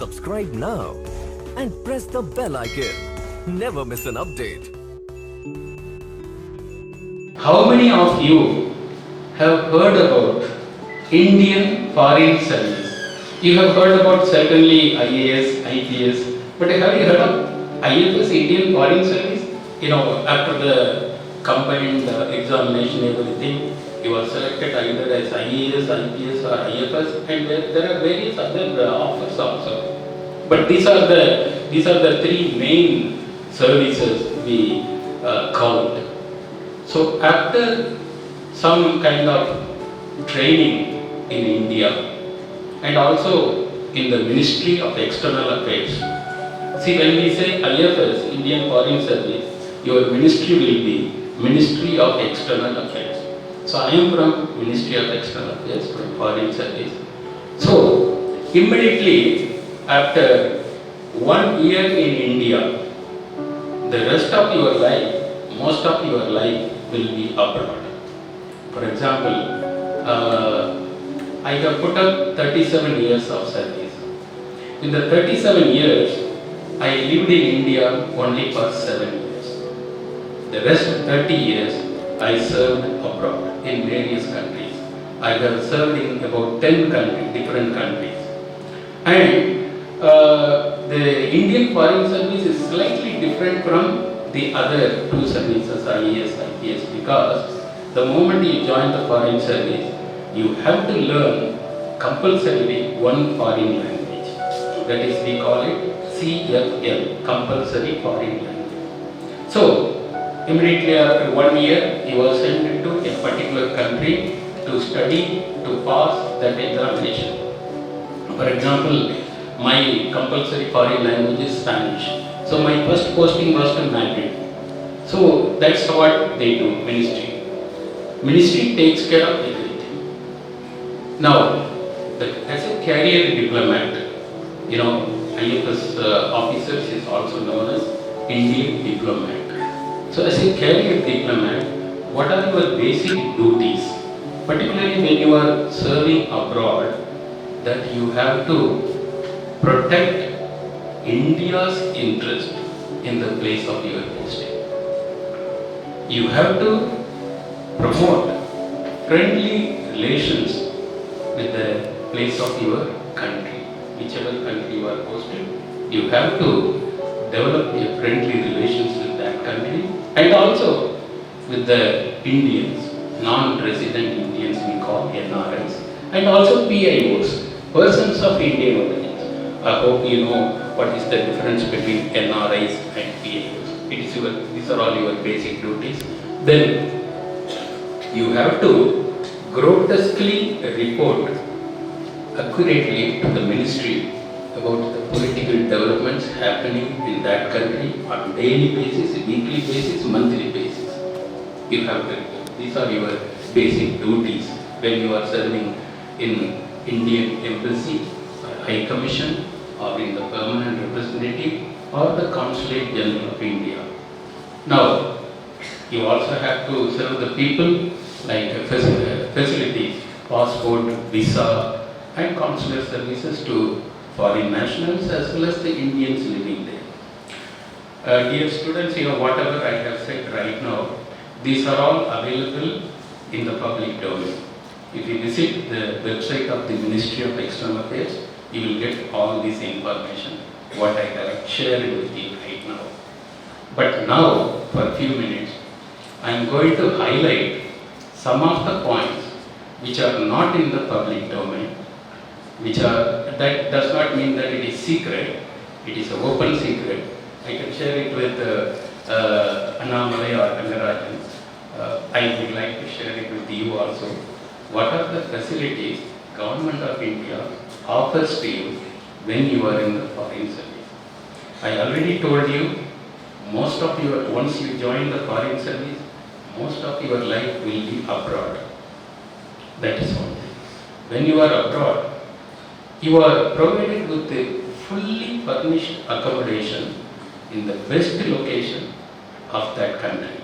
Subscribe now and press the bell icon. Never miss an update. How many of you have heard about Indian Foreign Service? You have heard about certainly IAS, IPS, but have you heard of IFS, Indian Foreign Service? After the combined examination, everything, you are selected either as IAS, IPS or IFS, and there are various other offers also. But these are the three main services we count. So after some kind of training in India and also in the Ministry of External Affairs. See, when we say IFS, Indian Foreign Service, your ministry will be Ministry of External Affairs. So I am from Ministry of External Affairs, from Foreign Service. So immediately after 1 year in India, the rest of your life, most of your life will be abroad. For example, I have put up 37 years of service. In the 37 years, I lived in India only for 7 years. The rest of 30 years, I served abroad in various countries. I have served in about 10 different countries. And the Indian Foreign Service is slightly different from the other two services, IAS, IPS, because the moment you join the Foreign Service, you have to learn compulsorily one foreign language. That is, we call it CFL, Compulsory Foreign Language. So, immediately after 1 year, you are sent to a particular country to study, to pass that examination. For example, my compulsory foreign language is Spanish. So my first posting was to Madrid. So that's what they do, ministry. Ministry takes care of everything. Now, as a career diplomat, IFS officers is also known as Indian diplomat. So as a career diplomat, what are your basic duties? Particularly when you are serving abroad, that you have to protect India's interest in the place of your posting. You have to promote friendly relations with the place of your country. Whichever country you are posted, you have to develop a friendly relations with that country and also with the Indians, non-resident Indians we call NRIs, and also PIOs, persons of Indian origin. I hope you know what is the difference between NRIs and PIOs. These are all your basic duties. Then you have to grotesquely report accurately to the ministry about the political developments happening in that country on daily basis, weekly basis, monthly basis. You have to report. These are your basic duties when you are serving in Indian Embassy, High Commission, or in the Permanent Representative, or the Consulate General of India. Now, you also have to serve the people like facilities, passport, visa, and consular services to foreign nationals as well as the Indians living there. Dear students, whatever I have said right now, these are all available in the public domain. If you visit the website of the Ministry of External Affairs, you will get all this information, what I have shared with you right now. But now, for a few minutes, I am going to highlight some of the points which are not in the public domain, that does not mean that it is secret, it is an open secret. I can share it with Annamalai or Natrajan. I would like to share it with you also. What are the facilities Government of India offers to you when you are in the foreign service? I already told you, once you join the foreign service, most of your life will be abroad. That is one thing. When you are abroad, you are provided with a fully furnished accommodation in the best location of that country.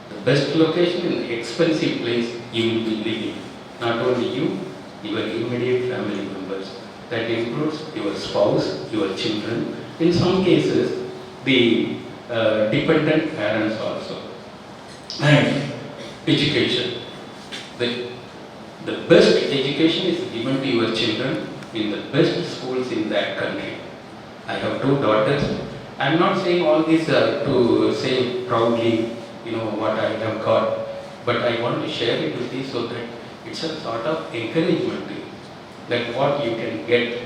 The best location in the expensive place you will be living. Not only you, your immediate family members. That includes your spouse, your children, in some cases, the dependent parents also. And education. The, the best education is given to your children in the best schools in that country. I have 2 daughters. I am not saying all this to say proudly, what I have got, but I want to share it with you so that it's a sort of encouragement to you, that what you can get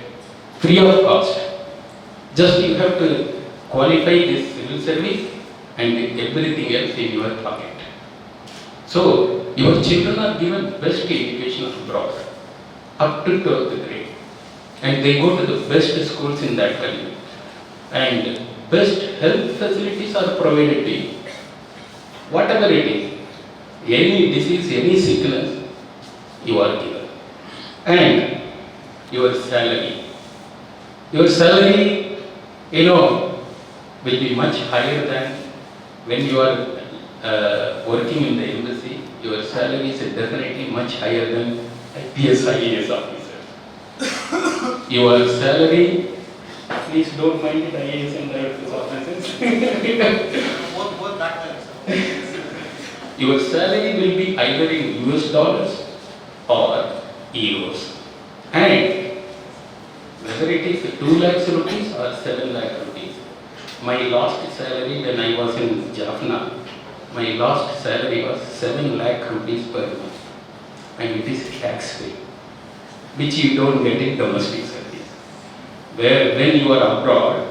free of cost. Just you have to qualify this civil service and everything else in your pocket. So, your children are given best education abroad, up to 12th grade. And they go to the best schools in that country. And best health facilities are provided to you. Whatever it is, any disease, any sickness, you are given. And your salary. Your salary, will be much higher than when you are working in the embassy. Your salary is definitely much higher than IPS, IAS officer. Your salary, please don't mind it, IAS and IFS officers. Both that way. Your salary will be either in US dollars or euros. And whether it is 2 lakhs rupees or 7 lakh rupees. My last salary when I was in Jaffna, my last salary was 7 lakh rupees per month. And it is tax free, which you don't get in domestic service. Where when you are abroad,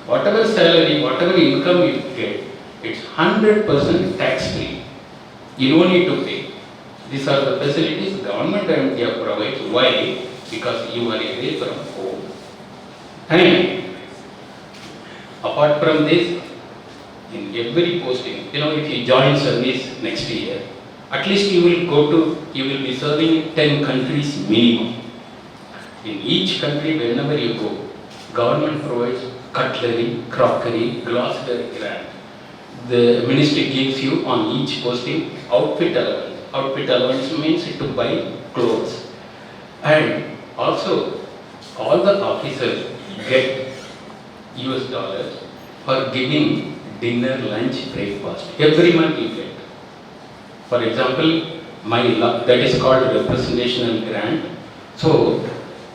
whatever salary, whatever income you get, it's 100% tax free. You don't need to pay. These are the facilities government of India provides. Why? Because you are away from home. And apart from this, in every posting, if you join service next year, at least you will be serving in 10 countries minimum. In each country, whenever you go, government provides cutlery, crockery, glassware grant. The ministry gives you on each posting outfit allowance. Outfit allowance means to buy clothes. And also, all the officers get US dollars for giving dinner, lunch, breakfast. Every month you get. For example, that is called representational grant. So,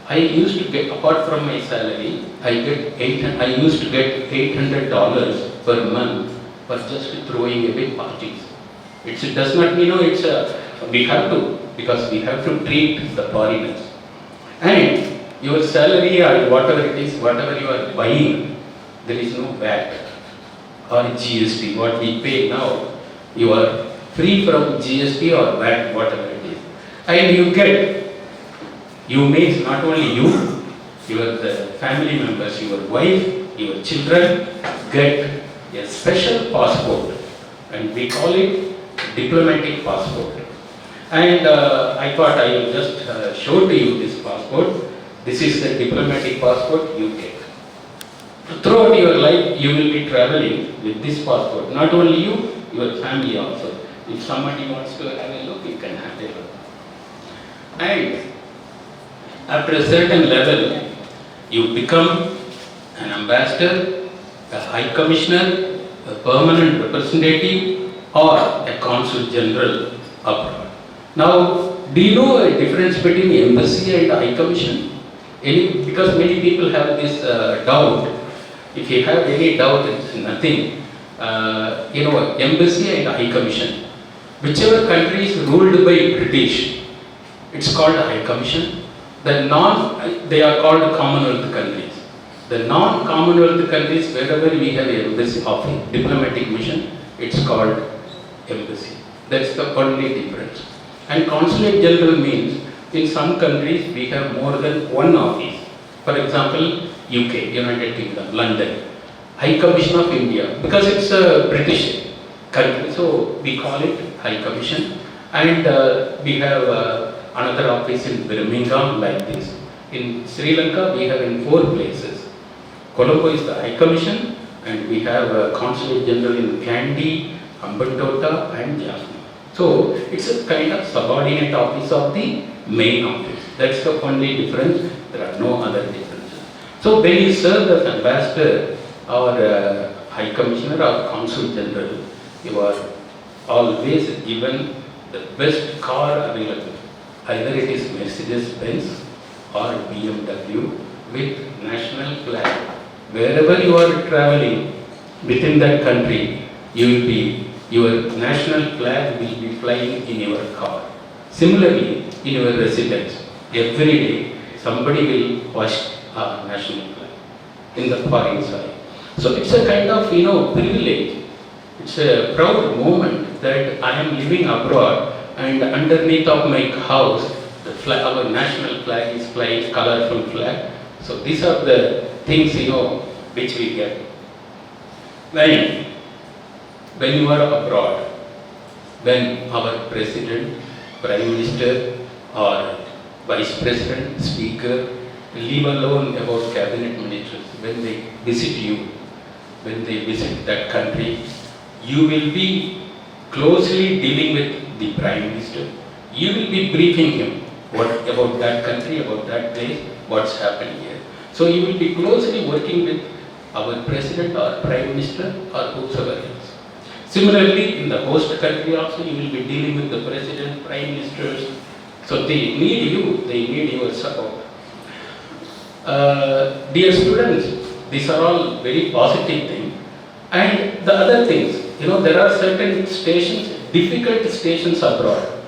I used to get, apart from my salary, I used to get $800 per month for just throwing away parties. It does not mean, we have to, because we have to treat the foreigners. And your salary or whatever it is, whatever you are buying, there is no VAT or GST. What we pay now, you are free from GST or VAT, whatever it is. And you make not only the family members, your wife, your children get a special passport, and we call it diplomatic passport. And I thought I will just show to you this passport. This is the diplomatic passport you get. Throughout your life, you will be traveling with this passport. Not only you, your family also. If somebody wants to have a look, you can have a look. And after a certain level, you become an ambassador, a high commissioner, a permanent representative, or a consul general abroad. Now, do you know a difference between embassy and high commission? Because many people have this doubt. If you have any doubt, it's nothing. Embassy and high commission. Whichever country is ruled by British, it's called high commission. They are called Commonwealth countries. The non-Commonwealth countries, wherever we have an embassy office, diplomatic mission, it's called embassy. That's the only difference. And consulate general means, in some countries we have more than one office. For example, UK, United Kingdom, London, High Commission of India, because it's a British country, so we call it High Commission. And we have another office in Birmingham like this. In Sri Lanka, we have in 4 places. Colombo is the High Commission, and we have a Consulate General in Kandy, Hambantota, and Jaffna. So, it's a kind of subordinate office of the main office. That's the only difference. There are no other differences. So when you serve as ambassador or high commissioner or consul general, you are always given the best car available. Either it is Mercedes-Benz or BMW with national flag. Wherever you are traveling within that country, your national flag will be flying in your car. Similarly, in your residence, every day somebody will hoist our national flag in the foreign side. So it's a kind of privilege. It's a proud moment that I am living abroad and underneath of my house, the flag, our national flag is flying, colorful flag. So these are the things which we get. When you are abroad, when our president, prime minister, or vice president, speaker, leave alone about cabinet ministers, when they visit you, when they visit that country, you will be closely dealing with the prime minister. You will be briefing him about that country, about that place, what's happening here. So you will be closely working with our president or prime minister or whosoever else. Similarly, in the host country also, you will be dealing with the president, prime ministers. So they need you, they need your support. Dear students, these are all very positive things. And the other things, there are certain stations, difficult stations abroad.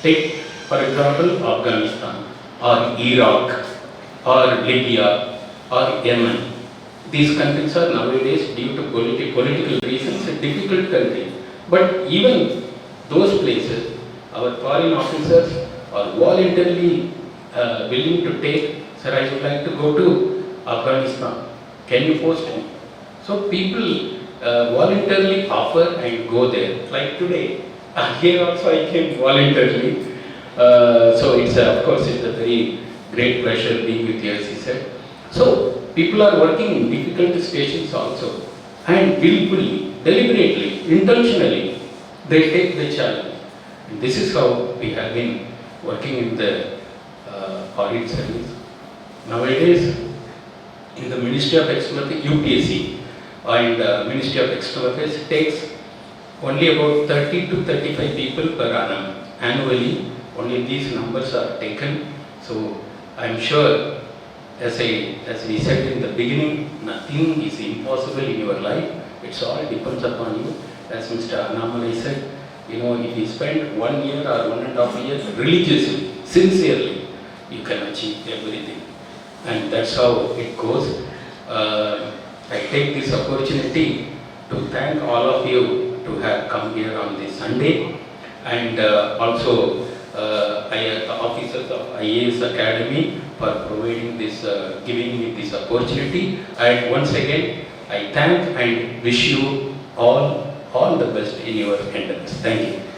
Take, for example, Afghanistan or Iraq or Libya or Yemen. These countries are nowadays, due to political reasons, a difficult country. But even those places, our foreign officers are voluntarily willing to take, sir, I would like to go to Afghanistan. Can you post me? So people voluntarily offer and go there. Like today, here also I came voluntarily. So it's of course it's a very great pleasure being with you, as he said. So people are working in difficult stations also, and willfully, deliberately, intentionally, they take the challenge. And this is how we have been working in the audit service. Nowadays, in the Ministry of External Affairs, UPSC and Ministry of External Affairs takes only about 30 to 35 people per annum. Annually, only these numbers are taken. So I am sure, as we said in the beginning, nothing is impossible in your life. It's all depends upon you. As Mr. Annamalai said, if you spend 1 year or 1.5 years religiously, sincerely, you can achieve everything. And that's how it goes. I take this opportunity to thank all of you to have come here on this Sunday, and also officers of IAS Academy for providing this, giving me this opportunity. And once again, I thank and wish you all the best in your endeavors. Thank you.